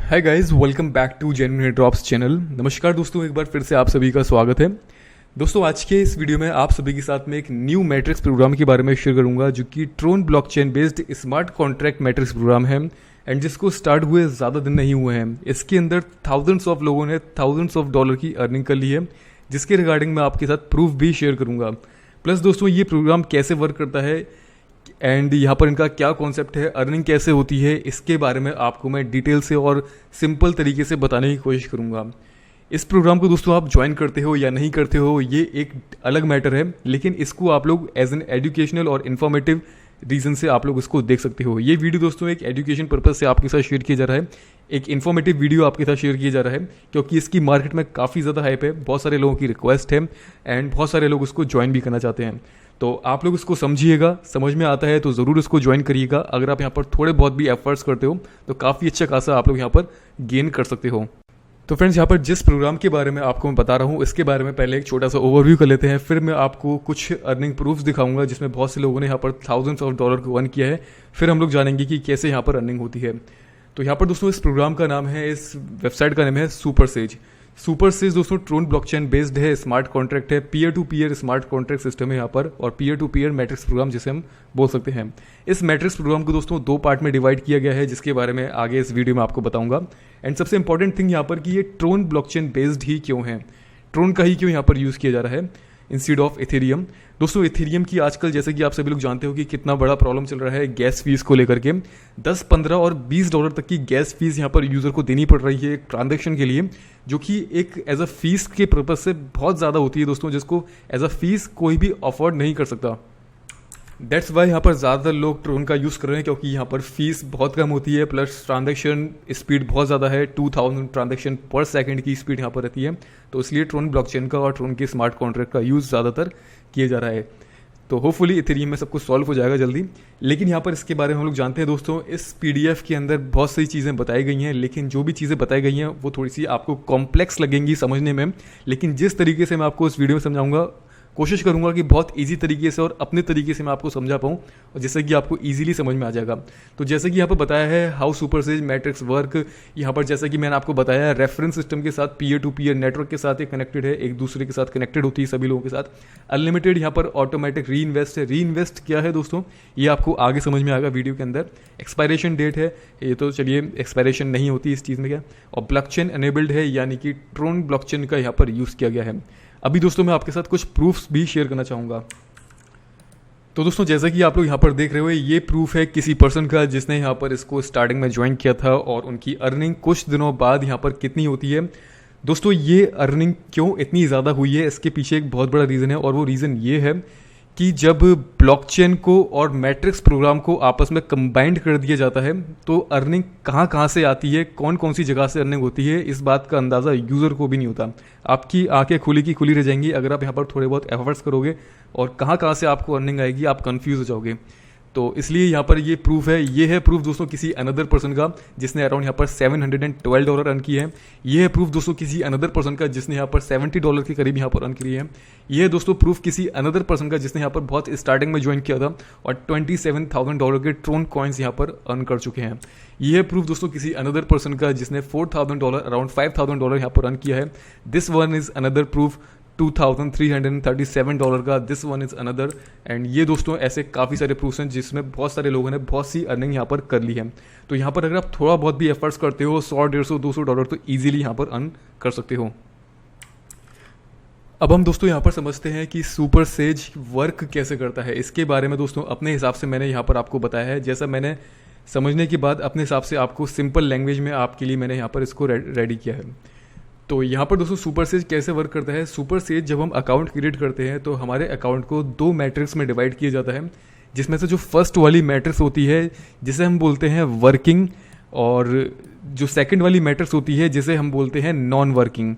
Hi guys, welcome back to genuine drops channel. नमस्कार दोस्तों, एक बार फिर से आप सभी का स्वागत है। दोस्तों, आज के इस वीडियो में आप सभी के साथ में एक न्यू मैट्रिक्स प्रोग्राम के बारे में शेयर करूंगा जो कि Tron blockchain based smart contract matrix program है एंड जिसको स्टार्ट हुए ज़्यादा दिन नहीं हुए हैं। इसके अंदर थाउजेंड्स ऑफ लोगों ने थाउजेंड्स ऑफ डॉलर की अर्निंग कर ली है, जिसके रिगार्डिंग मैं आपके साथ प्रूफ भी शेयर करूंगा। प्लस दोस्तों, ये प्रोग्राम कैसे वर्क करता है एंड यहाँ पर इनका क्या कॉन्सेप्ट है, अर्निंग कैसे होती है, इसके बारे में आपको मैं डिटेल से और सिंपल तरीके से बताने की कोशिश करूँगा। इस प्रोग्राम को दोस्तों आप ज्वाइन करते हो या नहीं करते हो ये एक अलग मैटर है, लेकिन इसको आप लोग एज एन एजुकेशनल और इन्फॉर्मेटिव रीज़न से आप लोग इसको देख सकते हो। ये वीडियो दोस्तों एक एजुकेशन पर्पज़ से आपके साथ शेयर किया जा रहा है, एक इन्फॉर्मेटिव वीडियो आपके साथ शेयर किया जा रहा है क्योंकि इसकी मार्केट में काफ़ी ज़्यादा हाइप है, बहुत सारे लोगों की रिक्वेस्ट है एंड बहुत सारे लोग उसको ज्वाइन भी करना चाहते हैं। तो आप लोग इसको समझिएगा, समझ में आता है तो ज़रूर इसको ज्वाइन करिएगा। अगर आप यहाँ पर थोड़े बहुत भी एफर्ट्स करते हो तो काफ़ी अच्छा खासा आप लोग यहाँ पर गेन कर सकते हो। तो फ्रेंड्स, यहाँ पर जिस प्रोग्राम के बारे में आपको मैं बता रहा हूँ इसके बारे में पहले एक छोटा सा ओवरव्यू कर लेते हैं, फिर मैं आपको कुछ अर्निंग प्रूफ्स दिखाऊंगा जिसमें बहुत से लोगों ने यहाँ पर थाउजेंड्स ऑफ डॉलर को अर्न किया है। फिर हम लोग जानेंगे कि कैसे यहाँ पर अर्निंग होती है। तो यहाँ पर दोस्तों इस प्रोग्राम का नाम है, इस वेबसाइट का नाम है सुपरसेज। सुपरसेज दोस्तों ट्रोन ब्लॉकचेन बेस्ड है, स्मार्ट कॉन्ट्रैक्ट है, peer to peer smart contract system है यहाँ पर, और peer to peer matrix program जिसे हम बोल सकते हैं। इस मैट्रिक्स प्रोग्राम को दोस्तों दो पार्ट में डिवाइड किया गया है, जिसके बारे में आगे इस वीडियो में आपको बताऊंगा। एंड सबसे इंपॉर्टेंट थिंग यहाँ पर कि ये ट्रोन ब्लॉकचेन बेस्ड ही क्यों है, ट्रोन का ही क्यों यहाँ पर यूज़ किया जा रहा है इंस्टीड ऑफ इथेरियम। दोस्तों, इथेरियम की आजकल जैसे कि आप सभी लोग जानते हो कि कितना बड़ा प्रॉब्लम चल रहा है गैस फीस को लेकर के। 10, 15 और 20 डॉलर तक की गैस फीस यहाँ पर यूज़र को देनी पड़ रही है एक ट्रांजेक्शन के लिए, जो कि एक एज अ फीस के पर्पज से बहुत ज़्यादा होती है दोस्तों, जिसको एज अ फीस कोई भी अफोर्ड नहीं कर सकता। दैट्स वाई यहाँ पर ज़्यादातर लोग ट्रोन का यूज़ कर रहे हैं क्योंकि यहाँ पर फीस बहुत कम होती है, प्लस ट्रांजेक्शन स्पीड बहुत ज़्यादा है। 2000 ट्रांजेक्शन पर सेकंड की स्पीड यहाँ पर रहती है, तो इसलिए ट्रोन ब्लॉकचेन का और ट्रोन के स्मार्ट कॉन्ट्रैक्ट का यूज़ ज़्यादातर किया जा रहा है। तो होपफुली इथेरियम में सब कुछ सॉल्व हो जाएगा जल्दी। लेकिन यहाँ पर इसके बारे में हम लोग जानते हैं दोस्तों, इस PDF के अंदर बहुत सारी चीज़ें बताई गई हैं, लेकिन जो भी चीज़ें बताई गई हैं वो थोड़ी सी आपको कॉम्प्लेक्स लगेंगी समझने में। लेकिन जिस तरीके से मैं आपको इस वीडियो में समझाऊंगा, कोशिश करूंगा कि बहुत इजी तरीके से और अपने तरीके से मैं आपको समझा पाऊँ और जिससे कि आपको इजीली समझ में आ जाएगा। तो जैसे कि यहाँ पर बताया है हाउ सुपरसेज मैट्रिक्स वर्क, यहाँ पर जैसे कि मैंने आपको बताया है रेफरेंस सिस्टम के साथ, पीयर टू पीयर नेटवर्क के साथ ये कनेक्टेड है, एक दूसरे के साथ कनेक्टेड होती है सभी लोगों के साथ। अनलिमिटेड यहाँ पर ऑटोमेटिक री इन्वेस्ट है। री इन्वेस्ट क्या है दोस्तों, ये आपको आगे समझ में आएगा वीडियो के अंदर। एक्सपायरेशन डेट है, ये तो चलिए एक्सपायरेशन नहीं होती इस चीज़ में क्या, और ब्लॉकचेन एनेबल्ड है, यानी कि ट्रोन ब्लॉकचेन का यहाँ पर यूज़ किया गया है। अभी दोस्तों मैं आपके साथ कुछ प्रूफ्स भी शेयर करना चाहूँगा। तो दोस्तों जैसा कि आप लोग यहाँ पर देख रहे हो, ये प्रूफ है किसी पर्सन का जिसने यहाँ पर इसको स्टार्टिंग में ज्वाइन किया था और उनकी अर्निंग कुछ दिनों बाद यहाँ पर कितनी होती है। दोस्तों ये अर्निंग क्यों इतनी ज़्यादा हुई है, इसके पीछे एक बहुत बड़ा रीज़न है, और वो रीज़न ये है कि जब ब्लॉकचेन को और मैट्रिक्स प्रोग्राम को आपस में कंबाइंड कर दिया जाता है तो अर्निंग कहाँ कहाँ से आती है, कौन कौन सी जगह से अर्निंग होती है, इस बात का अंदाज़ा यूज़र को भी नहीं होता। आपकी आंखें खुली की खुली रह जाएंगी अगर आप यहाँ पर थोड़े बहुत एफर्ट्स करोगे, और कहाँ कहाँ से आपको अर्निंग आएगी आप कंफ्यूज हो जाओगे। तो इसलिए यहाँ पर ये प्रूफ है, ये है प्रूफ दोस्तों किसी अनदर पर्सन का जिसने अराउंड यहाँ पर $712 अर्न किए हैं। ये है प्रूफ दोस्तों किसी अनदर पर्सन का जिसने यहाँ पर $70 के करीब यहाँ पर अर्न किए हैं। ये है दोस्तों प्रूफ किसी अनदर पर्सन का जिसने यहाँ पर बहुत स्टार्टिंग में ज्वाइन किया था और $27,000 के ट्रोन कॉइन्स यहाँ पर अर्न कर चुके हैं। ये है प्रूफ दोस्तों किसी अनदर पर्सन का जिसने $4,000 अराउंड $5,000 यहाँ पर अर्न किया है। This one is another proof $2,337 का, this one is another. And ये दोस्तों ऐसे काफ़ी सारे प्रूफ्स हैं जिसमें बहुत सारे लोगों ने बहुत सी अर्निंग यहाँ पर कर ली है। तो यहाँ पर अगर आप थोड़ा बहुत भी एफर्ट्स करते हो, $100, $150, $200 तो ईजिली यहाँ पर अर्न कर सकते हो। अब हम दोस्तों यहाँ पर समझते हैं कि सुपरसेज वर्क कैसे करता है। इसके बारे में दोस्तों अपने हिसाब से मैंने यहाँ पर आपको बताया है, जैसा मैंने समझने के बाद अपने हिसाब से आपको सिंपल लैंग्वेज में आपके लिए मैंने यहाँ पर इसको रेडी किया है। तो यहाँ पर दोस्तों सुपरसेज कैसे वर्क करता है। सुपरसेज जब हम अकाउंट क्रिएट करते हैं तो हमारे अकाउंट को दो मैट्रिक्स में डिवाइड किया जाता है, जिसमें से जो फर्स्ट वाली मैट्रिक्स होती है जिसे हम बोलते हैं वर्किंग, और जो सेकंड वाली मैट्रिक्स होती है जिसे हम बोलते हैं नॉन वर्किंग।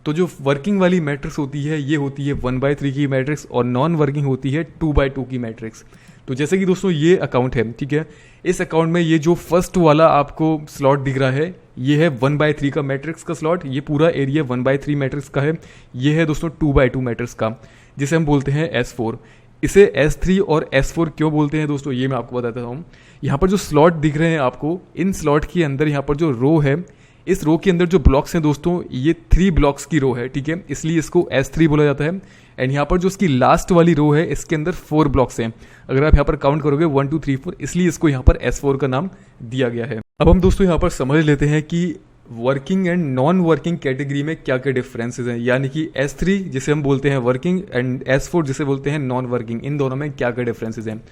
तो जो वर्किंग वाली मैट्रिक्स होती है ये होती है 1/3 की मैट्रिक्स, और नॉन वर्किंग होती है 2/2 की मैट्रिक्स। तो जैसे कि दोस्तों ये अकाउंट है, ठीक है, इस अकाउंट में ये जो फर्स्ट वाला आपको स्लॉट दिख रहा है ये है 1/3 का मैट्रिक्स का स्लॉट, ये पूरा एरिया 1/3 मैट्रिक्स का है। ये है दोस्तों 2/2 मैट्रिक्स का जिसे हम बोलते हैं S4। इसे S3 और S4 क्यों बोलते हैं दोस्तों ये मैं आपको बताता हूँ। यहाँ पर जो स्लॉट दिख रहे हैं आपको, इन स्लॉट के अंदर यहाँ पर जो रो है इस रो के अंदर जो ब्लॉक्स हैं दोस्तों, ये 3 ब्लॉक्स की रो है, ठीक है, इसलिए इसको S3 बोला जाता है। एंड यहाँ पर जो इसकी लास्ट वाली रो है, इसके अंदर 4 ब्लॉक्स हैं। अगर आप यहाँ पर काउंट करोगे 1 2 3 4, इसलिए इसको यहाँ पर S4 का नाम दिया गया है। अब हम दोस्तों यहाँ पर समझ लेते हैं कि working and non working category में क्या क्या डिफरेंसेस हैं, यानी कि S3 जिसे हम बोलते हैं वर्किंग एंड S4 जिसे बोलते हैं नॉन वर्किंग, इन दोनों में क्या क्या डिफरेंसेस हैं।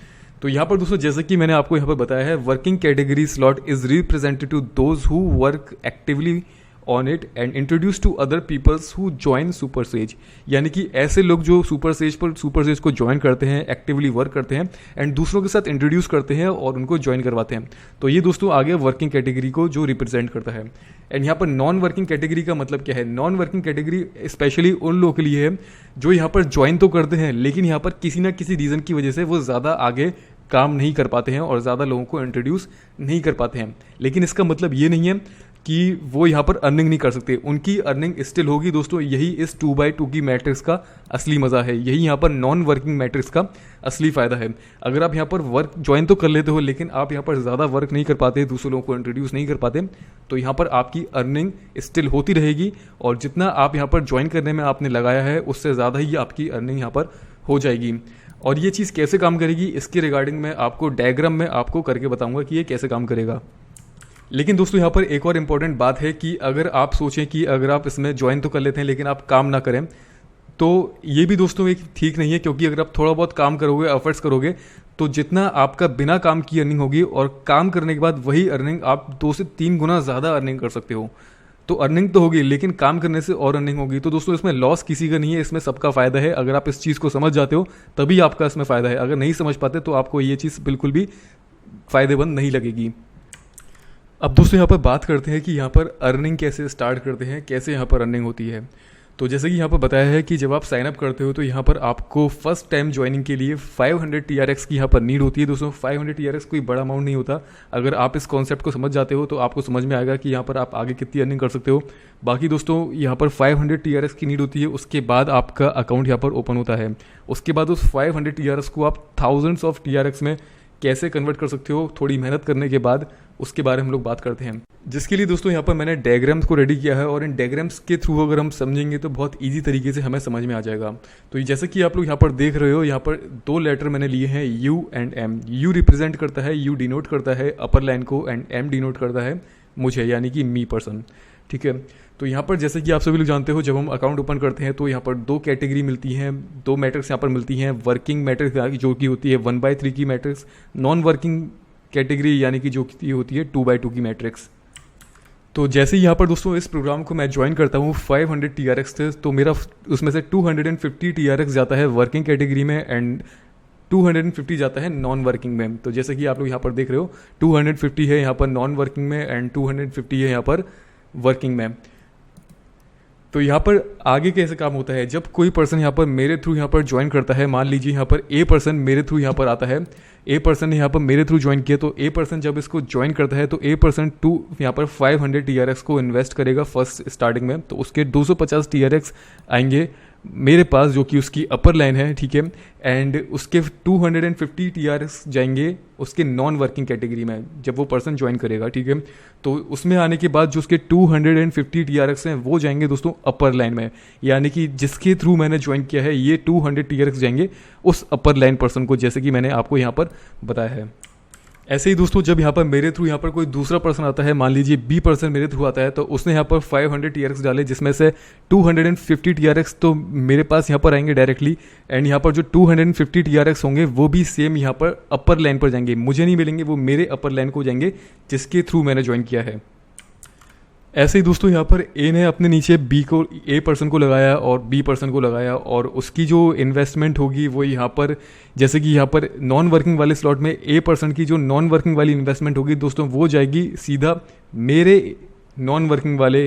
तो यहाँ पर दोस्तों जैसे कि मैंने आपको यहाँ पर बताया है, working category slot is represented to those who work actively on it and introduce to other peoples who join Super Sage, यानी कि ऐसे लोग जो सुपर सेज को ज्वाइन करते हैं, एक्टिवली वर्क करते हैं एंड दूसरों के साथ इंट्रोड्यूस करते हैं और उनको ज्वाइन करवाते हैं। तो ये दोस्तों आगे वर्किंग कैटेगरी को जो रिप्रेजेंट करता है। एंड यहाँ पर नॉन वर्किंग कैटेगरी का मतलब क्या है? नॉन वर्किंग कैटेगरी स्पेशली उन लोगों के लिए है जो यहाँ पर ज्वाइन तो करते हैं, लेकिन यहाँ पर किसी ना किसी रीज़न की वजह से वो ज़्यादा आगे काम नहीं कर पाते हैं और ज़्यादा लोगों को इंट्रोड्यूस नहीं कर पाते हैं। लेकिन इसका मतलब ये नहीं है कि वो यहाँ पर अर्निंग नहीं कर सकते, उनकी अर्निंग स्टिल होगी दोस्तों। यही इस 2x2 की मैट्रिक्स का असली मज़ा है, यही यहाँ पर नॉन वर्किंग मैट्रिक्स का असली फ़ायदा है। अगर आप यहाँ पर वर्क ज्वाइन तो कर लेते हो, लेकिन आप यहाँ पर ज़्यादा वर्क नहीं कर पाते, दूसरे लोगों को इंट्रोड्यूस नहीं कर पाते, तो यहाँ पर आपकी अर्निंग स्टिल होती रहेगी और जितना आप यहाँ पर ज्वाइन करने में आपने लगाया है, उससे ज़्यादा ही आपकी अर्निंग यहाँ पर हो जाएगी। और ये चीज़ कैसे काम करेगी, इसके रिगार्डिंग मैं आपको डायग्राम में आपको करके बताऊँगा कि ये कैसे काम करेगा। लेकिन दोस्तों यहाँ पर एक और इम्पॉर्टेंट बात है कि अगर आप सोचें कि अगर आप इसमें ज्वाइन तो कर लेते हैं लेकिन आप काम ना करें, तो ये भी दोस्तों एक ठीक नहीं है, क्योंकि अगर आप थोड़ा बहुत काम करोगे, एफर्ट्स करोगे, तो जितना आपका बिना काम की अर्निंग होगी और काम करने के बाद वही अर्निंग आप 2 से 3 गुना ज़्यादा अर्निंग कर सकते हो। तो अर्निंग तो होगी, लेकिन काम करने से और अर्निंग होगी। तो दोस्तों इसमें लॉस किसी का नहीं है, इसमें सबका फ़ायदा है। अगर आप इस चीज़ को समझ जाते हो तभी आपका इसमें फ़ायदा है, अगर नहीं समझ पाते तो आपको ये चीज़ बिल्कुल भी फ़ायदेमंद नहीं लगेगी। अब दोस्तों यहाँ पर बात करते हैं कि यहाँ पर अर्निंग कैसे स्टार्ट करते हैं, कैसे यहाँ पर अर्निंग होती है। तो जैसे कि यहाँ पर बताया है कि जब आप साइन अप करते हो तो यहाँ पर आपको फर्स्ट टाइम ज्वाइनिंग के लिए 500 TRX की यहाँ पर नीड होती है। दोस्तों 500 TRX कोई बड़ा अमाउंट नहीं होता। अगर आप इस कॉन्सेप्ट को समझ जाते हो तो आपको समझ में आएगा कि यहाँ पर आप आगे कितनी अर्निंग कर सकते हो। बाकी दोस्तों यहाँ पर 500 TRX की नीड होती है, उसके बाद आपका अकाउंट यहाँ पर ओपन होता है। उसके बाद उस 500 TRX को आप थाउजेंड्स ऑफ TRX में कैसे कन्वर्ट कर सकते हो, थोड़ी मेहनत करने के बाद, उसके बारे में हम लोग बात करते हैं। जिसके लिए दोस्तों यहाँ पर मैंने डायग्राम्स को रेडी किया है और इन डायग्राम्स के थ्रू अगर हम समझेंगे तो बहुत इजी तरीके से हमें समझ में आ जाएगा। तो जैसे कि आप लोग यहाँ पर देख रहे हो, यहाँ पर 2 लेटर मैंने लिए हैं, U and M। U represent करता है, U डिनोट करता है अपर लाइन को एंड M डिनोट करता है मुझे, यानी कि मी पर्सन, ठीक है। तो यहाँ पर जैसे कि आप सभी लोग जानते हो, जब हम अकाउंट ओपन करते हैं तो यहाँ पर 2 कैटेगरी मिलती हैं, 2 मैट्रिक्स यहाँ पर मिलती हैं। वर्किंग मैट्रिक्स जो कि होती है 1/3 की मैट्रिक्स, नॉन वर्किंग कैटेगरी यानी कि जो की होती है 2/2 की मैट्रिक्स। तो जैसे ही यहाँ पर दोस्तों इस प्रोग्राम को मैं ज्वाइन करता हूँ, 500 TRX थे, तो मेरा उसमें से 250 TRX जाता है वर्किंग कैटेगरी में एंड 250 जाता है नॉन वर्किंग में। तो जैसे कि आप लोग यहाँ पर देख रहे हो, 250 है यहाँ पर नॉन वर्किंग में एंड 250 है यहाँ पर वर्किंग में। तो यहाँ पर आगे कैसे काम होता है, जब कोई पर्सन यहाँ पर मेरे थ्रू यहाँ पर ज्वाइन करता है, मान लीजिए यहाँ पर ए पर्सन मेरे थ्रू यहाँ पर आता है, ए पर्सन ने यहाँ पर मेरे थ्रू ज्वाइन किया, तो ए पर्सन जब इसको ज्वाइन करता है तो ए पर्सन यहाँ पर 500 TRX को इन्वेस्ट करेगा फर्स्ट स्टार्टिंग में। तो उसके 250 TRX आएंगे मेरे पास, जो कि उसकी अपर लाइन है, ठीक है। एंड उसके 250 TRX जाएंगे उसके नॉन वर्किंग कैटेगरी में जब वो पर्सन ज्वाइन करेगा, ठीक है। तो उसमें आने के बाद जो उसके 250 TRX हैं वो जाएंगे दोस्तों अपर लाइन में, यानी कि जिसके थ्रू मैंने ज्वाइन किया है ये 200 TRX जाएंगे उस अपर लाइन पर्सन को, जैसे कि मैंने आपको यहाँ पर बताया है। ऐसे ही दोस्तों जब यहाँ पर मेरे थ्रू यहाँ पर कोई दूसरा पर्सन आता है, मान लीजिए बी पर्सन मेरे थ्रू आता है, तो उसने यहाँ पर 500 TRX डाले, जिसमें से 250 TRX तो मेरे पास यहाँ पर आएंगे डायरेक्टली एंड यहाँ पर जो 250 TRX होंगे वो भी सेम यहाँ पर अपर लाइन पर जाएंगे, मुझे नहीं मिलेंगे, वो मेरे अपर लाइन को जाएंगे जिसके थ्रू मैंने ज्वाइन किया है। ऐसे ही दोस्तों यहाँ पर ए ने अपने नीचे बी को, ए पर्सन को लगाया और बी पर्सन को लगाया और उसकी जो इन्वेस्टमेंट होगी वो यहाँ पर, जैसे कि यहाँ पर नॉन वर्किंग वाले स्लॉट में ए पर्सन की जो नॉन वर्किंग वाली इन्वेस्टमेंट होगी दोस्तों वो जाएगी सीधा मेरे नॉन वर्किंग वाले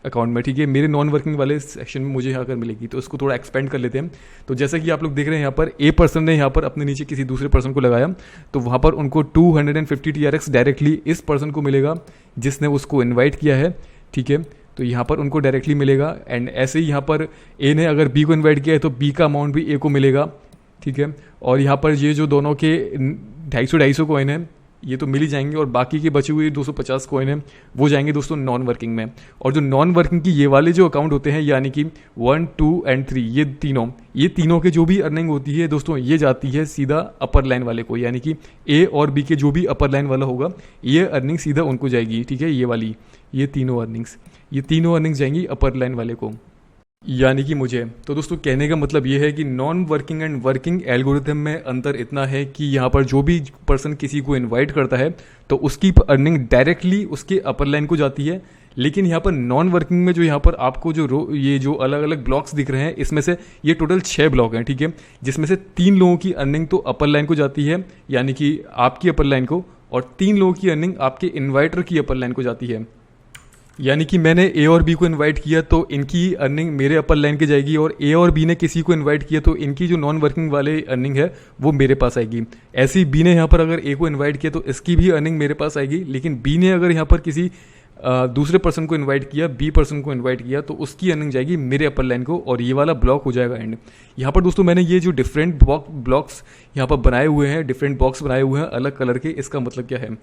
अकाउंट में, ठीक है। मेरे नॉन वर्किंग वाले सेक्शन में मुझे यहाँ कर मिलेगी। तो इसको थोड़ा एक्सपेंड कर लेते हैं। तो जैसा कि आप लोग देख रहे हैं यहाँ पर ए पर्सन ने यहाँ पर अपने नीचे किसी दूसरे पर्सन को लगाया, तो वहाँ पर उनको 250 TRX डायरेक्टली इस पर्सन को मिलेगा जिसने उसको इन्वाइट किया है, ठीक है। तो यहाँ पर उनको डायरेक्टली मिलेगा एंड ऐसे ही यहाँ पर ए ने अगर बी को इन्वाइट किया है तो बी का अमाउंट भी ए को मिलेगा, ठीक है। और यहाँ पर ये जो दोनों के 250 कॉइन है ये तो मिल ही जाएंगे, और बाकी के बचे हुए 250 कॉइन हैं वो जाएंगे दोस्तों नॉन वर्किंग में। और जो नॉन वर्किंग की ये वाले जो अकाउंट होते हैं यानी कि 1, 2 एंड 3, ये तीनों के जो भी अर्निंग होती है दोस्तों ये जाती है सीधा अपर लाइन वाले को, यानी कि ए और बी के जो भी अपर लाइन वाला होगा ये अर्निंग सीधा उनको जाएगी, ठीक है। ये तीनों अर्निंग्स जाएंगी अपर लाइन वाले को, यानी कि मुझे। तो दोस्तों कहने का मतलब ये है कि non working and working algorithm में अंतर इतना है कि यहाँ पर जो भी पर्सन किसी को इनवाइट करता है तो उसकी अर्निंग डायरेक्टली उसके अपर लाइन को जाती है, लेकिन यहाँ पर नॉन वर्किंग में जो यहाँ पर आपको ये जो अलग अलग ब्लॉक्स दिख रहे हैं इसमें से ये टोटल 6 ब्लॉक हैं, ठीक है, जिसमें से 3 लोगों की अर्निंग तो अपर लाइन को जाती है यानी कि आपकी अपर लाइन को, और 3 लोगों की अर्निंग आपके इन्वाइटर की अपर लाइन को जाती है। यानी कि मैंने ए और बी को इनवाइट किया तो इनकी अर्निंग मेरे अपर लाइन के जाएगी, और ए और बी ने किसी को इनवाइट किया तो इनकी जो नॉन वर्किंग वाले अर्निंग है वो मेरे पास आएगी। ऐसे ही बी ने यहाँ पर अगर ए को इनवाइट किया तो इसकी भी अर्निंग मेरे पास आएगी, लेकिन बी ने अगर यहाँ पर किसी दूसरे पर्सन को इनवाइट किया, बी पर्सन को इनवाइट किया, तो उसकी अर्निंग जाएगी मेरे अपर लाइन को, और ये वाला ब्लॉक हो जाएगा एंड। यहाँ पर दोस्तों मैंने ये जो डिफरेंट ब्लॉक्स यहाँ पर बनाए हुए हैं, डिफरेंट बॉक्स बनाए हुए हैं अलग कलर के, इसका मतलब क्या है?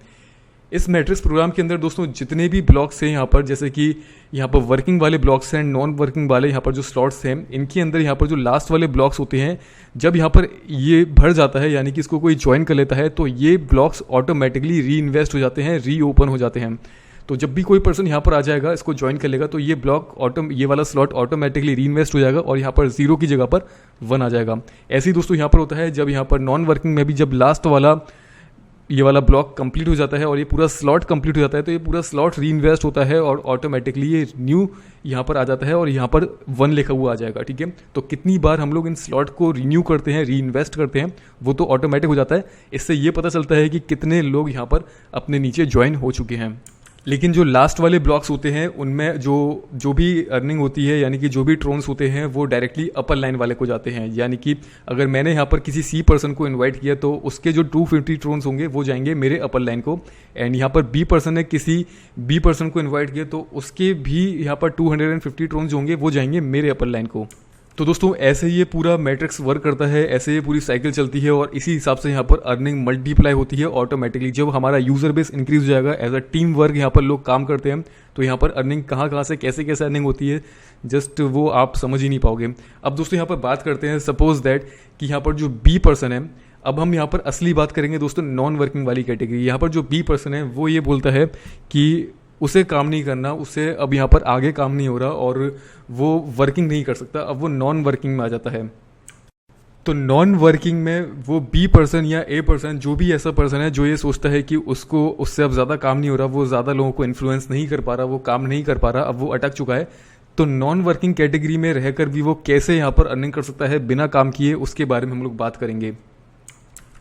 इस मैट्रिक्स प्रोग्राम के अंदर दोस्तों जितने भी ब्लॉक्स हैं यहाँ पर, जैसे कि यहाँ पर वर्किंग वाले ब्लॉक्स हैं, नॉन वर्किंग वाले यहाँ पर जो स्लॉट्स हैं, इनके अंदर यहाँ पर जो लास्ट वाले ब्लॉक्स होते हैं, जब यहाँ पर ये भर जाता है यानी कि इसको कोई ज्वाइन कर लेता है तो ये ब्लॉक्स ऑटोमेटिकली री इन्वेस्ट हो जाते हैं, री ओपन हो जाते हैं। तो जब भी कोई पर्सन यहाँ पर आ जाएगा, इसको ज्वाइन कर लेगा, तो ये ब्लॉक ये वाला स्लॉट ऑटोमेटिकली री इन्वेस्ट हो जाएगा और यहाँ पर 0 की जगह पर 1 आ जाएगा। ऐसे ही दोस्तों यहाँ पर होता है जब यहाँ पर नॉन वर्किंग में भी जब लास्ट वाला ये वाला ब्लॉक कंप्लीट हो जाता है और ये पूरा स्लॉट कंप्लीट हो जाता है तो ये पूरा स्लॉट री इन्वेस्ट होता है और ऑटोमेटिकली ये न्यू यहाँ पर आ जाता है और यहाँ पर 1 लिखा हुआ आ जाएगा, ठीक है। तो कितनी बार हम लोग इन स्लॉट को रिन्यू करते हैं, री इन्वेस्ट करते हैं, वो तो ऑटोमेटिक हो जाता है। इससे ये पता चलता है कि कितने लोग यहाँ पर अपने नीचे ज्वाइन हो चुके हैं। लेकिन जो लास्ट वाले ब्लॉक्स होते हैं उनमें जो भी अर्निंग होती है यानी कि जो भी ट्रोन्स होते हैं वो डायरेक्टली अपर लाइन वाले को जाते हैं। यानी कि अगर मैंने यहाँ पर किसी सी पर्सन को इनवाइट किया तो उसके जो 250 ट्रोन्स होंगे वो जाएंगे मेरे अपर लाइन को, एंड यहाँ पर बी पर्सन ने किसी बी पर्सन को इन्वाइट किया तो उसके भी यहाँ पर 250 ट्रोन्स होंगे वो जाएंगे मेरे अपर लाइन को। तो दोस्तों ऐसे ये पूरा मैट्रिक्स वर्क करता है, ऐसे ये पूरी साइकिल चलती है और इसी हिसाब से यहाँ पर अर्निंग मल्टीप्लाई होती है ऑटोमेटिकली। जब हमारा यूजर बेस इंक्रीज हो जाएगा, एज अ टीम वर्क यहाँ पर लोग काम करते हैं, तो यहाँ पर अर्निंग कहाँ से कैसे कैसे अर्निंग होती है जस्ट वो आप समझ ही नहीं पाओगे। अब दोस्तों यहाँ पर बात करते हैं, सपोज दैट कि यहाँ पर जो बी पर्सन है, अब हम यहाँ पर असली बात करेंगे दोस्तों नॉन वर्किंग वाली कैटेगरी। यहाँ पर जो बी पर्सन है वो ये बोलता है कि उसे काम नहीं करना, उससे अब यहाँ पर आगे काम नहीं हो रहा और वो वर्किंग नहीं कर सकता, अब वो नॉन वर्किंग में आ जाता है। तो नॉन वर्किंग में वो बी पर्सन या ए पर्सन जो भी ऐसा पर्सन है जो ये सोचता है कि उससे अब ज़्यादा काम नहीं हो रहा, वो ज़्यादा लोगों को इन्फ्लुएंस नहीं कर पा रहा, वो काम नहीं कर पा रहा, अब वो अटक चुका है, तो नॉन वर्किंग कैटेगरी में रहकर भी वो कैसे यहाँ पर अर्निंग कर सकता है बिना काम किए, उसके बारे में हम लोग बात करेंगे।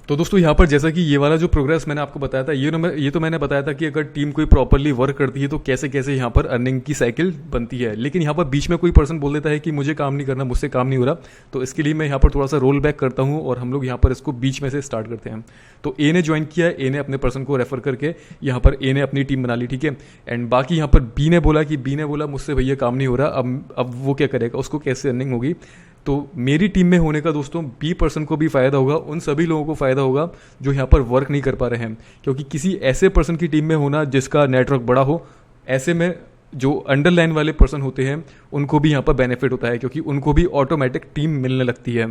तो दोस्तों यहाँ पर जैसा कि ये वाला जो प्रोग्रेस मैंने आपको बताया था, ये तो मैंने बताया था कि अगर टीम कोई प्रॉपरली वर्क करती है तो कैसे कैसे यहाँ पर अर्निंग की साइकिल बनती है। लेकिन यहाँ पर बीच में कोई पर्सन बोल देता है कि मुझे काम नहीं करना, मुझसे काम नहीं हो रहा, तो इसके लिए मैं यहाँ पर थोड़ा सा रोल बैक करता हूँ और हम लोग यहाँ पर इसको बीच में से स्टार्ट करते हैं। तो ए ने ज्वाइन किया, ए ने अपने पर्सन को रेफर करके यहाँ पर ए ने अपनी टीम बना ली, ठीक है। एंड बाकी यहाँ पर बी ने बोला मुझसे भैया काम नहीं हो रहा, अब वो क्या करेगा, उसको कैसे अर्निंग होगी। तो मेरी टीम में होने का दोस्तों बी पर्सन को भी फ़ायदा होगा, उन सभी लोगों को फ़ायदा होगा जो यहाँ पर वर्क नहीं कर पा रहे हैं, क्योंकि किसी ऐसे पर्सन की टीम में होना जिसका नेटवर्क बड़ा हो, ऐसे में जो अंडरलाइन वाले पर्सन होते हैं उनको भी यहाँ पर बेनिफिट होता है क्योंकि उनको भी ऑटोमेटिक टीम मिलने लगती है।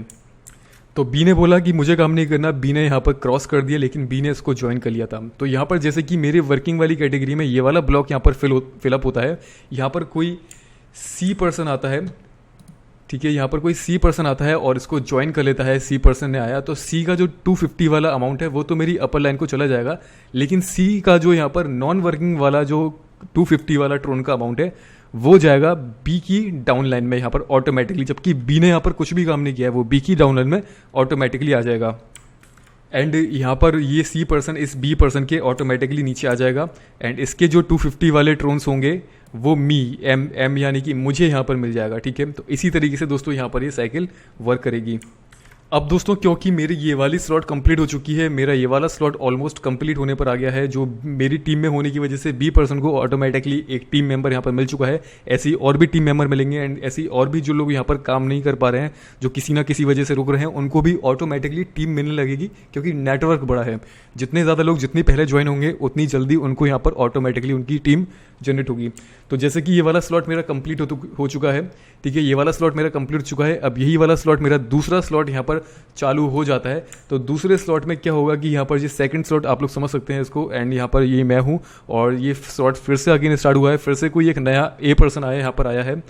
तो बी ने बोला कि मुझे काम नहीं करना, बी ने यहाँ पर क्रॉस कर दिया, लेकिन बी ने इसको ज्वाइन कर लिया था। तो यहाँ पर जैसे कि मेरे वर्किंग वाली कैटेगरी में ये वाला ब्लॉक यहाँ पर फिलअप होता है, यहाँ पर कोई सी पर्सन आता है, ठीक है, यहाँ पर कोई सी पर्सन आता है और इसको ज्वाइन कर लेता है। सी पर्सन ने आया तो सी का जो 250 वाला अमाउंट है वो तो मेरी अपर लाइन को चला जाएगा, लेकिन सी का जो यहाँ पर नॉन वर्किंग वाला जो 250 वाला ट्रोन का अमाउंट है वो जाएगा बी की डाउन लाइन में यहाँ पर ऑटोमेटिकली, जबकि बी ने यहाँ पर कुछ भी काम नहीं किया है, वो बी की डाउन लाइन में ऑटोमेटिकली आ जाएगा। एंड यहाँ पर ये सी पर्सन इस बी पर्सन के ऑटोमेटिकली नीचे आ जाएगा एंड इसके जो 250 वाले ट्रोन्स होंगे वो एम यानी कि मुझे यहाँ पर मिल जाएगा, ठीक है। तो इसी तरीके से दोस्तों यहाँ पर ये साइकिल वर्क करेगी। अब दोस्तों क्योंकि मेरी ये वाली स्लॉट कंप्लीट हो चुकी है, मेरा ये वाला स्लॉट ऑलमोस्ट कंप्लीट होने पर आ गया है, जो मेरी टीम में होने की वजह से बी पर्सन को ऑटोमेटिकली एक टीम मेंबर यहाँ पर मिल चुका है। ऐसे ही और भी टीम मेंबर मिलेंगे एंड ऐसे ही और भी जो लोग यहाँ पर काम नहीं कर पा रहे हैं, जो किसी ना किसी वजह से रुक रहे हैं, उनको भी ऑटोमेटिकली टीम मिलने लगेगी, क्योंकि नेटवर्क बड़ा है। जितने ज़्यादा लोग जितनी पहले ज्वाइन होंगे उतनी जल्दी उनको यहाँ पर ऑटोमेटिकली उनकी टीम जनरेट होगी। तो जैसे कि ये वाला स्लॉट मेरा कंप्लीट हो चुका है, ठीक है, ये वाला स्लॉट मेरा कंप्लीट हो चुका है। अब यही वाला स्लॉट मेरा दूसरा स्लॉट यहाँ पर चालू हो जाता है। तो दूसरे स्लॉट में क्या होगा कि यहाँ पर ये सेकंड स्लॉट आप लोग समझ सकते हैं इसको, एंड यहाँ पर ये मैं हूँ और ये स्लॉट फिर से अगेन स्टार्ट हुआ है, फिर से कोई एक नया ए पर्सन आया यहाँ पर आया है।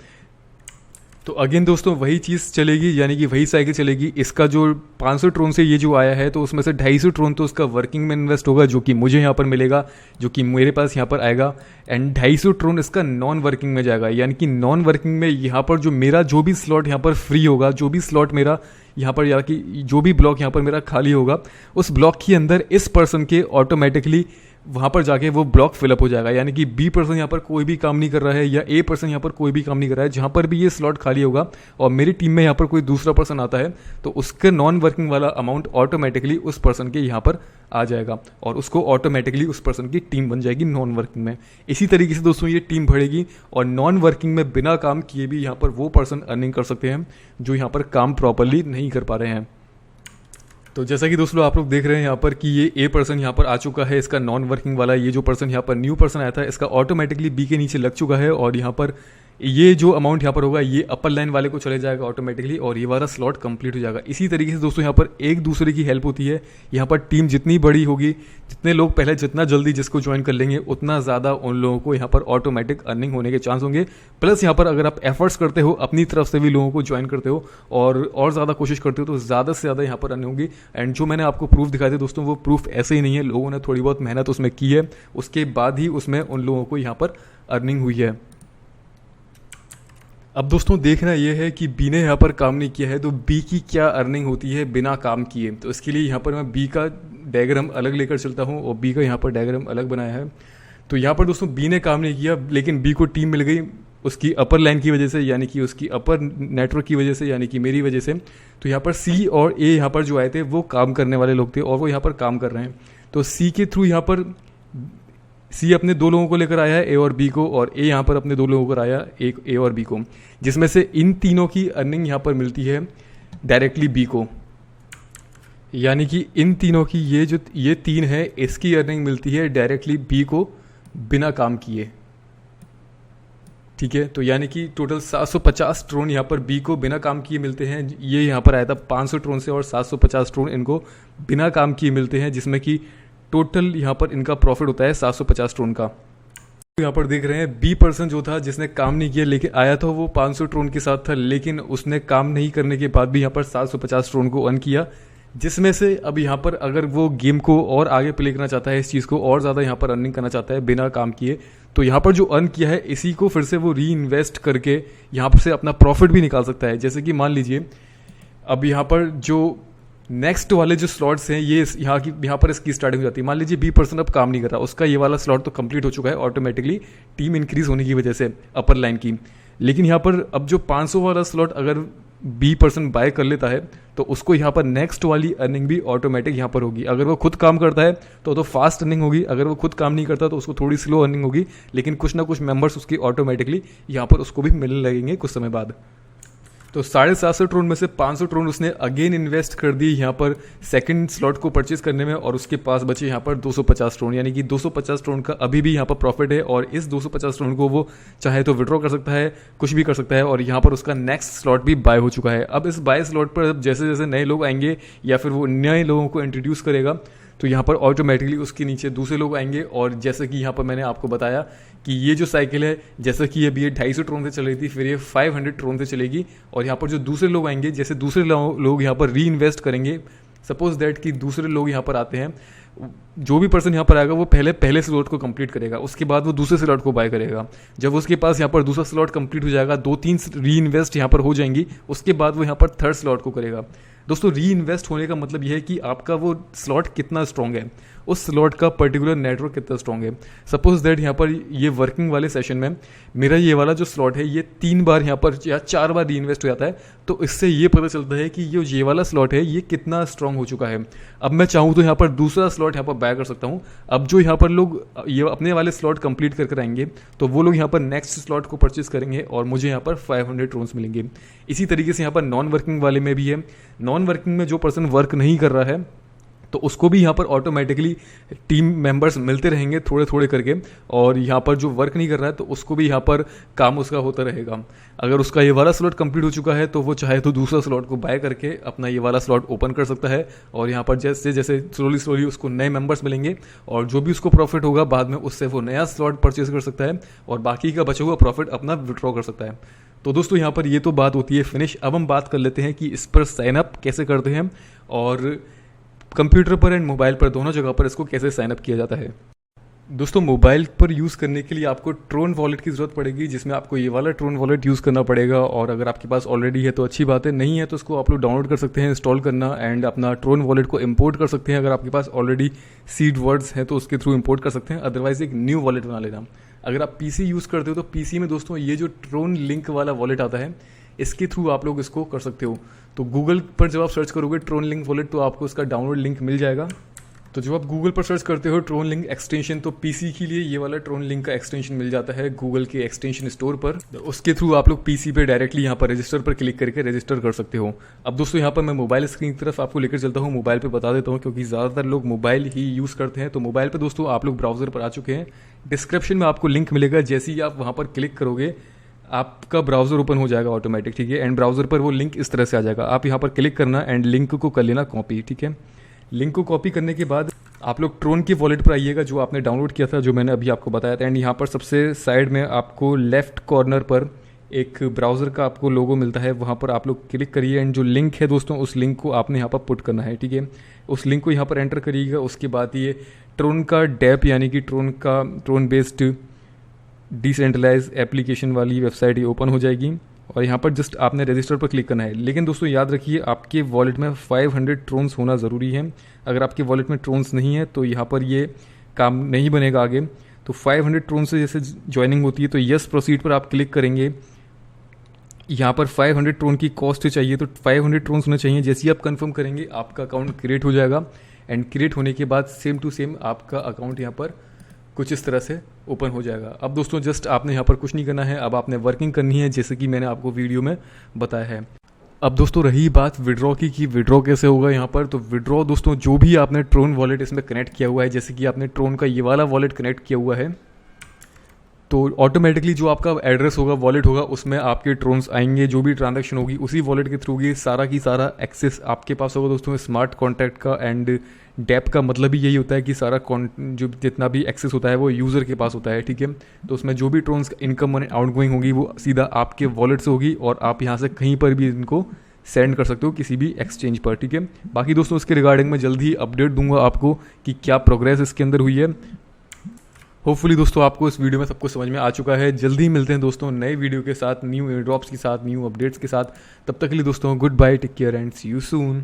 तो अगेन दोस्तों वही चीज़ चलेगी, यानी कि वही साइकिल चलेगी। इसका जो 500 ट्रोन से ये जो आया है, तो उसमें से 250 ट्रोन तो उसका वर्किंग में इन्वेस्ट होगा, जो कि मुझे यहाँ पर मिलेगा, जो कि मेरे पास यहाँ पर आएगा। एंड 250 ट्रोन इसका नॉन वर्किंग में जाएगा, यानी कि नॉन वर्किंग में यहाँ पर जो मेरा जो भी स्लॉट यहाँ पर फ्री होगा, जो भी स्लॉट मेरा यहाँ पर, या कि जो भी ब्लॉक यहाँ पर मेरा खाली होगा, उस ब्लॉक के अंदर इस पर्सन के ऑटोमेटिकली वहाँ पर जाके वो ब्लॉक फिलअप हो जाएगा। यानी कि बी पर्सन यहाँ पर कोई भी काम नहीं कर रहा है या ए पर्सन यहाँ पर कोई भी काम नहीं कर रहा है, जहाँ पर भी ये स्लॉट खाली होगा और मेरी टीम में यहाँ पर कोई दूसरा पर्सन आता है, तो उसके नॉन वर्किंग वाला अमाउंट ऑटोमेटिकली उस पर्सन के यहाँ पर आ जाएगा और उसको ऑटोमेटिकली उस पर्सन की टीम बन जाएगी नॉन वर्किंग में। इसी तरीके से दोस्तों ये टीम बढ़ेगी और नॉन वर्किंग में बिना काम किए भी यहाँ पर वो पर्सन अर्निंग कर सकते हैं जो यहाँ पर काम प्रॉपरली नहीं कर पा रहे हैं। तो जैसा कि दोस्तों आप लोग देख रहे हैं यहाँ पर कि ये ए पर्सन यहाँ पर आ चुका है, इसका नॉन वर्किंग वाला ये जो पर्सन यहाँ पर न्यू पर्सन आया था, इसका ऑटोमेटिकली बी के नीचे लग चुका है और यहाँ पर ये जो अमाउंट यहाँ पर होगा ये अपर लाइन वाले को चले जाएगा ऑटोमेटिकली और ये वाला स्लॉट कंप्लीट हो जाएगा। इसी तरीके से दोस्तों यहाँ पर एक दूसरे की हेल्प होती है। यहाँ पर टीम जितनी बड़ी होगी, जितने लोग पहले जितना जल्दी जिसको ज्वाइन कर लेंगे, उतना ज़्यादा उन लोगों को यहाँ पर ऑटोमेटिक अर्निंग होने के चांस होंगे। प्लस यहाँ पर अगर आप एफर्ट्स करते हो, अपनी तरफ से भी लोगों को ज्वाइन करते हो और ज़्यादा कोशिश करते हो, तो ज़्यादा से ज़्यादा यहाँ पर अर्निंग होगी। एंड जो मैंने आपको प्रूफ दिखाए थे दोस्तों, वो प्रूफ ऐसे ही नहीं है, लोगों ने थोड़ी बहुत मेहनत उसमें की है, उसके बाद ही उसमें उन लोगों को यहाँ पर अर्निंग हुई है। अब दोस्तों देखना यह है कि बी ने यहाँ पर काम नहीं किया है, तो बी की क्या अर्निंग होती है बिना काम किए। तो इसके लिए यहाँ पर मैं बी का डायग्राम अलग लेकर चलता हूँ और बी का यहाँ पर डायग्राम अलग बनाया है। तो यहाँ पर दोस्तों बी ने काम नहीं किया, लेकिन बी को टीम मिल गई उसकी अपर लाइन की वजह से, यानी कि उसकी अपर नेटवर्क की वजह से, यानी कि मेरी वजह से। तो यहाँ पर सी और ए यहाँ पर जो आए थे वो काम करने वाले लोग थे और वो यहाँ पर काम कर रहे हैं। तो सी के थ्रू यहाँ पर सी अपने दो लोगों को लेकर आया है, ए और बी को, और ए यहाँ पर अपने दो लोगों को आया एक ए और बी को, जिसमें से इन तीनों की अर्निंग यहाँ पर मिलती है डायरेक्टली बी को। यानी कि इन तीनों की ये तीन है, इसकी अर्निंग मिलती है डायरेक्टली बी को बिना काम किए। ठीक है, तो यानी कि टोटल 750 ट्रोन यहाँ पर बी को बिना काम किए मिलते हैं। ये यहाँ पर आया था 500 ट्रोन से और 750 ट्रोन इनको बिना काम किए मिलते हैं, जिसमें कि टोटल यहाँ पर इनका प्रॉफिट होता है 750 ट्रोन का। यहाँ पर देख रहे हैं बी पर्सन जो था जिसने काम नहीं किया, लेकिन आया था वो 500 ट्रोन के साथ था, लेकिन उसने काम नहीं करने के बाद भी यहाँ पर 750 ट्रोन को अर्न किया, जिसमें से अब यहाँ पर अगर वो गेम को और आगे प्ले करना चाहता है, इस चीज़ को और ज़्यादा यहाँ पर अर्निंग करना चाहता है बिना काम किए, तो यहाँ पर जो अर्न किया है इसी को फिर से वो री इन्वेस्ट करके यहाँ पर से अपना प्रॉफिट भी निकाल सकता है। जैसे कि मान लीजिए अब यहाँ पर जो नेक्स्ट वाले जो स्लॉट्स हैं, ये यहाँ पर इसकी स्टार्टिंग हो जाती है। मान लीजिए बी पर्सन अब काम नहीं कर रहा, उसका ये वाला स्लॉट तो कंप्लीट हो चुका है ऑटोमेटिकली टीम इंक्रीज होने की वजह से अपर लाइन की, लेकिन यहाँ पर अब जो 500 वाला स्लॉट अगर बी पर्सन बाय कर लेता है, तो उसको यहाँ पर नेक्स्ट वाली अर्निंग भी ऑटोमेटिक यहाँ पर होगी। अगर वो खुद काम करता है तो फास्ट अर्निंग होगी, अगर वो खुद काम नहीं करता तो उसको थोड़ी स्लो अर्निंग होगी, लेकिन कुछ ना कुछ मेंबर्स उसकी ऑटोमेटिकली यहाँ पर उसको भी मिलने लगेंगे कुछ समय बाद। तो 750 ट्रोन में से 500 ट्रोन उसने अगेन इन्वेस्ट कर दी यहाँ पर सेकंड स्लॉट को परचेज करने में, और उसके पास बचे यहाँ पर 250 ट्रोन, यानी कि 250 ट्रोन का अभी भी यहाँ पर प्रॉफिट है। और इस 250 ट्रोन को वो चाहे तो विड्रॉ कर सकता है, कुछ भी कर सकता है, और यहाँ पर उसका नेक्स्ट स्लॉट भी बाय हो चुका है। अब इस बाय स्लॉट पर अब जैसे जैसे नए लोग आएंगे या फिर वो नए लोगों को इंट्रोड्यूस करेगा, तो यहाँ पर ऑटोमेटिकली उसके नीचे दूसरे लोग आएंगे। और जैसे कि यहाँ पर मैंने आपको बताया कि ये जो साइकिल है, जैसे कि अभी ये 250 ट्रोन से चल रही थी, फिर ये 500 ट्रोन से चलेगी, और यहाँ पर जो दूसरे लोग आएंगे, जैसे दूसरे लोग यहाँ पर री इन्वेस्ट करेंगे, सपोज दैट कि दूसरे लोग यहाँ पर आते हैं, जो भी पर्सन यहाँ पर आएगा वो पहले स्लॉट को कंप्लीट करेगा, उसके बाद वो दूसरे स्लॉट को बाय करेगा। जब उसके पास यहाँ पर दूसरा स्लॉट कंप्लीट हो जाएगा, 2-3 री इन्वेस्ट यहाँ पर हो जाएंगी, उसके बाद वो यहाँ पर थर्ड स्लॉट को करेगा। दोस्तों री इन्वेस्ट होने का मतलब यह है कि आपका वो स्लॉट कितना स्ट्रॉन्ग है, उस स्लॉट का पर्टिकुलर नेटवर्क कितना स्ट्रॉन्ग है। सपोज दैट यहाँ पर ये वर्किंग वाले सेशन में मेरा ये वाला जो स्लॉट है ये 3 बार यहाँ पर या 4 बार री इन्वेस्ट हो जाता है, तो इससे ये पता चलता है कि ये वाला स्लॉट है ये कितना स्ट्रॉन्ग हो चुका है। अब मैं चाहूँ तो यहाँ पर दूसरा स्लॉट यहाँ पर बाय कर सकता हूँ। अब जो यहाँ पर लोग ये अपने वाले स्लॉट कंप्लीट करके आएंगे तो वो लोग यहाँ पर नेक्स्ट स्लॉट को परचेज करेंगे और मुझे यहाँ पर 500 ट्रोन्स मिलेंगे। इसी तरीके से यहाँ पर नॉन वर्किंग वाले में भी है। नॉन वर्किंग में जो पर्सन वर्क नहीं कर रहा है तो उसको भी यहाँ पर ऑटोमेटिकली टीम मेंबर्स मिलते रहेंगे थोड़े थोड़े करके, और यहाँ पर जो वर्क नहीं कर रहा है तो उसको भी यहाँ पर काम उसका होता रहेगा। अगर उसका ये वाला स्लॉट कंप्लीट हो चुका है तो वो चाहे तो दूसरा स्लॉट को बाय करके अपना ये वाला स्लॉट ओपन कर सकता है, और यहाँ पर जैसे जैसे स्लोली उसको नए मेंबर्स मिलेंगे और जो भी उसको प्रॉफिट होगा बाद में उससे वो नया स्लॉट परचेज कर सकता है और बाकी का बचा हुआ प्रॉफिट अपना विड्रॉ कर सकता है। तो दोस्तों यहाँ पर ये तो बात होती है फिनिश। अब हम बात कर लेते हैं कि इस पर साइन अप कैसे करते हैं और कंप्यूटर पर एंड मोबाइल पर दोनों जगह पर इसको कैसे साइन अप किया जाता है। दोस्तों मोबाइल पर यूज़ करने के लिए आपको ट्रोन वॉलेट की ज़रूरत पड़ेगी, जिसमें आपको ये वाला ट्रोन वॉलेट यूज़ करना पड़ेगा। और अगर आपके पास ऑलरेडी है तो अच्छी बात है, नहीं है तो उसको आप लोग डाउनलोड कर सकते हैं, इंस्टॉल करना एंड अपना ट्रोन वॉलेट को इंपोर्ट कर सकते हैं। अगर आपके पास ऑलरेडी सीड वर्ड्स हैं तो उसके थ्रू इंपोर्ट कर सकते हैं, अदरवाइज एक न्यू वॉलेट बना लेना। अगर आप पीसी यूज़ करते हो तो पीसी में दोस्तों ये जो ट्रोन लिंक वाला वॉलेट आता है इसके थ्रू आप लोग इसको कर सकते हो। तो गूगल पर जब आप सर्च करोगे ट्रोन लिंक वॉलेट तो आपको उसका डाउनलोड लिंक मिल जाएगा। तो जब आप गूगल पर सर्च करते हो ट्रोन लिंक एक्सटेंशन तो पीसी के लिए ये वाला ट्रोन लिंक का एक्सटेंशन मिल जाता है गूगल के एक्सटेंशन स्टोर पर। उसके थ्रू आप लोग पीसी पे डायरेक्टली यहाँ पर रजिस्टर पर क्लिक करके रजिस्टर कर सकते हो। अब दोस्तों यहाँ पर मैं मोबाइल स्क्रीन की तरफ आपको लेकर चलता हूँ, मोबाइल पे बता देता हूँ क्योंकि ज़्यादातर लोग मोबाइल ही यूज़ करते हैं। तो मोबाइल पर दोस्तों आप लोग ब्राउजर पर आ चुके हैं, डिस्क्रिप्शन में आपको लिंक मिलेगा, जैसे ही आप वहाँ पर क्लिक करोगे आपका ब्राउज़र ओपन हो जाएगा ऑटोमेटिक, ठीक है। एंड ब्राउज़र पर वो लिंक इस तरह से आ जाएगा, आप यहाँ पर क्लिक करना एंड लिंक को कर लेना कॉपी, ठीक है। लिंक को कॉपी करने के बाद आप लोग ट्रोन की वॉलेट पर आइएगा जो आपने डाउनलोड किया था, जो मैंने अभी आपको बताया था। एंड यहाँ पर सबसे साइड में आपको लेफ्ट कॉर्नर पर एक ब्राउज़र का आपको लोगो मिलता है, वहाँ पर आप लोग क्लिक करिए एंड जो लिंक है दोस्तों उस लिंक को आपने यहाँ पर पुट करना है, ठीक है। उस लिंक को यहाँ पर एंटर करिएगा। उसके बाद ये ट्रोन का डेप यानी कि ट्रोन बेस्ड डिसेंट्रलाइज एप्लीकेशन वाली वेबसाइट ये ओपन हो जाएगी और यहाँ पर जस्ट आपने रजिस्टर पर क्लिक करना है। लेकिन दोस्तों याद रखिए आपके वॉलेट में 500 ट्रोन्स होना ज़रूरी है। अगर आपके वॉलेट में ट्रोन्स नहीं है तो यहाँ पर ये काम नहीं बनेगा आगे। तो 500 ट्रोन से जैसे ज्वाइनिंग होती है तो यस प्रोसीड पर आप क्लिक करेंगे। यहाँ पर 500 ट्रोन की कॉस्ट चाहिए तो 500 ट्रोन्स होने चाहिए। जैसे ही आप कंफर्म करेंगे आपका अकाउंट क्रिएट हो जाएगा एंड क्रिएट होने के बाद सेम टू सेम आपका अकाउंट यहाँ पर कुछ इस तरह से ओपन हो जाएगा। अब दोस्तों जस्ट आपने यहाँ पर कुछ नहीं करना है, अब आपने वर्किंग करनी है जैसे कि मैंने आपको वीडियो में बताया है। अब दोस्तों रही बात विड्रॉ की कि विड्रॉ कैसे होगा यहाँ पर। तो विड्रॉ दोस्तों जो भी आपने ट्रोन वॉलेट इसमें कनेक्ट किया हुआ है, जैसे कि आपने ट्रोन का ये वाला वॉलेट कनेक्ट किया हुआ है तो ऑटोमेटिकली जो आपका एड्रेस होगा वॉलेट होगा उसमें आपके ट्रोन्स आएंगे। जो भी ट्रांजैक्शन होगी उसी वॉलेट के थ्रू सारा की सारा एक्सेस आपके पास होगा दोस्तों स्मार्ट कॉन्टैक्ट का। एंड डेप का मतलब ही यही होता है कि सारा जो जितना भी एक्सेस होता है वो यूज़र के पास होता है, ठीक है। तो उसमें जो भी ट्रोन्स इनकम एंड आउटगोइंग होगी वो सीधा आपके वॉलेट से होगी और आप यहाँ से कहीं पर भी इनको सेंड कर सकते हो किसी भी एक्सचेंज पर, ठीक है। बाकी दोस्तों इसके रिगार्डिंग में जल्द ही अपडेट दूंगा आपको कि क्या प्रोग्रेस इसके अंदर हुई है। होपफुली दोस्तों आपको इस वीडियो में सब कुछ समझ में आ चुका है। जल्दी मिलते हैं दोस्तों नए वीडियो के साथ, न्यू एयरड्रॉप्स के साथ, न्यू अपडेट्स के साथ। तब तक के लिए दोस्तों good bye, take care and see you soon.